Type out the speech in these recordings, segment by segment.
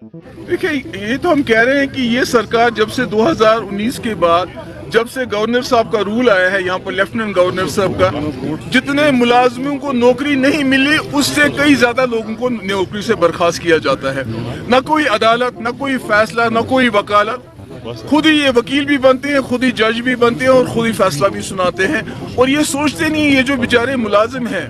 देखिए, ये तो हम कह रहे हैं कि ये सरकार जब से 2019 के बाद जब से गवर्नर साहब का रूल आया है यहाँ पर, लेफ्टिनेंट गवर्नर साहब का, जितने मुलाजमों को नौकरी नहीं मिली उससे कई ज्यादा लोगों को नौकरी से बर्खास्त किया जाता है। ना कोई अदालत, ना कोई फैसला, ना कोई वकालत, खुद ही ये वकील भी बनते हैं, खुद ही जज भी बनते हैं और खुद ही फैसला भी सुनाते हैं। और ये सोचते नहीं ये जो बेचारे मुलाजिम हैं,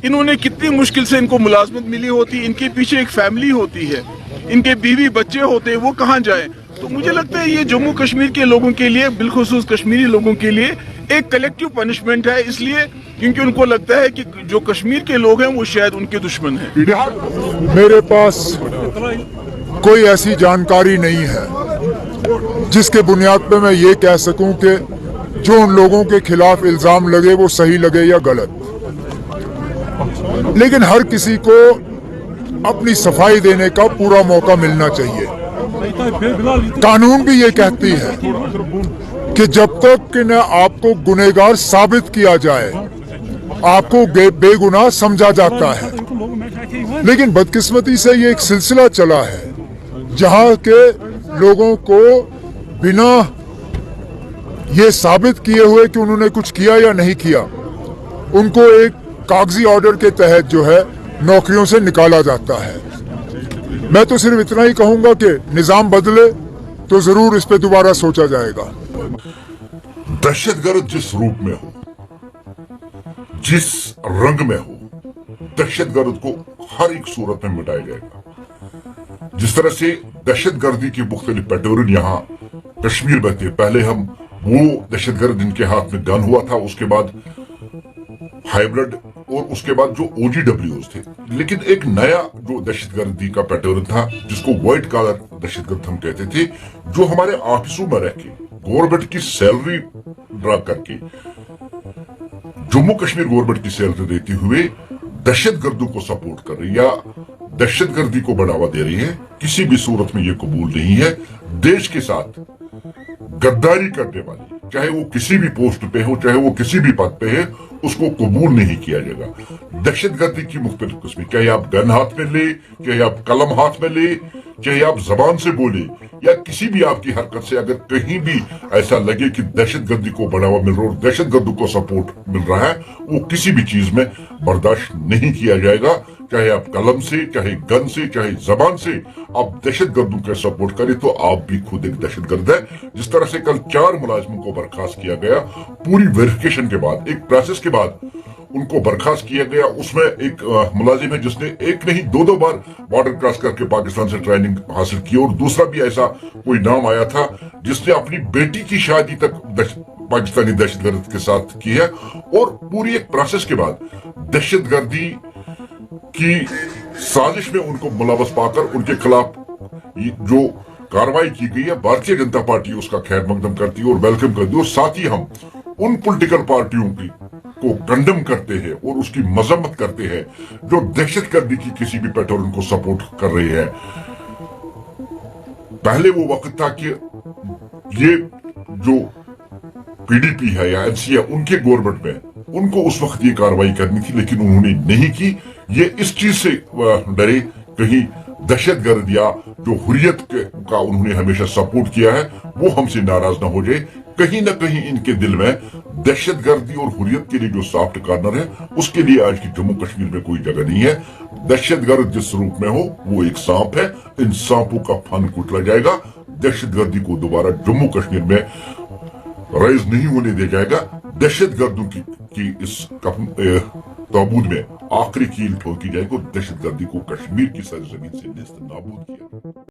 इन्होंने कितनी मुश्किल से इनको मुलाजमत मिली होती, इनके पीछे एक फैमिली होती है, इनके बीवी बच्चे होते हैं, वो कहाँ जाएं। तो मुझे लगता है ये जम्मू कश्मीर के लोगों के लिए, बिलखुसूस कश्मीरी लोगों के लिए एक कलेक्टिव पनिशमेंट है, इसलिए क्योंकि उनको लगता है कि जो कश्मीर के लोग हैं वो शायद उनके दुश्मन हैं। मेरे पास कोई ऐसी जानकारी नहीं है जिसके बुनियाद पे मैं ये कह सकूं कि जो उन लोगों के खिलाफ इल्जाम लगे वो सही लगे या गलत। लेकिन हर किसी को अपनी सफाई देने का पूरा मौका मिलना चाहिए। कानून भी ये कहती है कि जब तक कि न आपको गुनहगार साबित किया जाए, आपको बेगुनाह समझा जाता है। लेकिन बदकिस्मती से ये एक सिलसिला चला है जहां के लोगों को बिना ये साबित किए हुए कि उन्होंने कुछ किया या नहीं किया, उनको एक कागजी ऑर्डर के तहत जो है नौकरियों से निकाला जाता है। मैं तो सिर्फ इतना ही कहूंगा कि निजाम बदले तो जरूर इस पे दोबारा सोचा जाएगा। दहशतगर्द जिस रूप में हो, जिस रंग में हो, दहशतगर्द को हर एक सूरत में मिटाया जाएगा। जिस तरह से दहशतगर्दी की मुख्तलिफ पैटर्न यहाँ कश्मीर में थे, पहले हम वो दहशतगर्द जिनके हाथ में गन हुआ था, उसके बाद हाइब्रिड, और उसके बाद जो OGWs थे। लेकिन एक नया जो दहशतगर्दी का पैटर्न था जिसको व्हाइट कॉलर दहशतगर्द हम कहते थे, जो हमारे ऑफिसों में रह के गवर्नमेंट की सैलरी ड्रा करके, जम्मू कश्मीर गवर्नमेंट की सैलरी देते हुए दहशतगर्दों को सपोर्ट कर रही या दहशतगर्दी को बढ़ावा दे रही है। किसी भी सूरत में ये कबूल नहीं है। देश के साथ गद्दारी करने वाले, चाहे वो किसी भी पोस्ट पे हो, चाहे वो किसी भी पद पे है, उसको कबूल नहीं किया जाएगा। दहशतगर्दी की मुख्तलिफ किस्में, चाहे आप गन हाथ में ले, चाहे आप कलम हाथ में ले, चाहे आप जबान से बोले, या किसी भी आपकी हरकत से अगर कहीं भी ऐसा लगे कि दहशतगर्दी को बढ़ावा मिल रहा है और दहशतगर्दों को सपोर्ट मिल रहा है, वो किसी भी चीज में बर्दाश्त नहीं किया जाएगा। चाहे आप कलम से, चाहे गन से, चाहे जबान से आप दहशतगर्दों का सपोर्ट करें तो आप भी खुद एक दहशतगर्द है। जिस तरह से कल 4 मुलाजिमों को बर्खास्त किया गया, पूरी वेरिफिकेशन के बाद, एक प्रोसेस के बाद उनको बर्खास्त किया गया। उसमें एक मुलाजिम है जिसने एक नहीं 2 बार बॉर्डर क्रॉस करके पाकिस्तान से ट्रेनिंग हासिल की, और दूसरा भी ऐसा कोई नाम आया था जिसने अपनी बेटी की शादी तक पाकिस्तानी दहशतगर्द के साथ की है। और पूरी एक प्रोसेस के बाद दहशतगर्दी की साजिश में उनको मुलव्वस पाकर उनके खिलाफ जो कार्रवाई की गई है, भारतीय जनता पार्टी उसका खैर मकदम करती है और वेलकम करती है। और साथ ही हम उन पॉलिटिकल पार्टियों की को कंडेम करते हैं और उसकी मजम्मत करते हैं जो दहशतगर्दी की किसी भी पैटर्न को सपोर्ट कर रहे हैं। पहले वो वक्त था कि ये जो PDP है या NC है, उनके गवर्नमेंट में उनको उस वक्त ये कार्रवाई करनी थी, लेकिन उन्होंने नहीं की। ये इस चीज से डरे कहीं दहशतगर्द या जो हुर्रियत का उन्होंने हमेशा सपोर्ट किया है वो हमसे नाराज ना हो जाए। कहीं ना कहीं इनके दिल में दहशतगर्दी और हुर्रियत के लिए जो सॉफ्ट कॉर्नर है, उसके लिए आज की जम्मू कश्मीर में कोई जगह नहीं है। दहशतगर्द जिस रूप में हो वो एक सांप है, इन सांपों का फन कुचला जाएगा। दहशतगर्दी को दोबारा जम्मू कश्मीर में राइज नहीं होने दिया जाएगा। दहशतगर्दों की इस ताबूत में आखिरी कील ठोकी जाएगी और दहशतगर्दी को कश्मीर की सरजमीन से नेस्त नाबूद किया।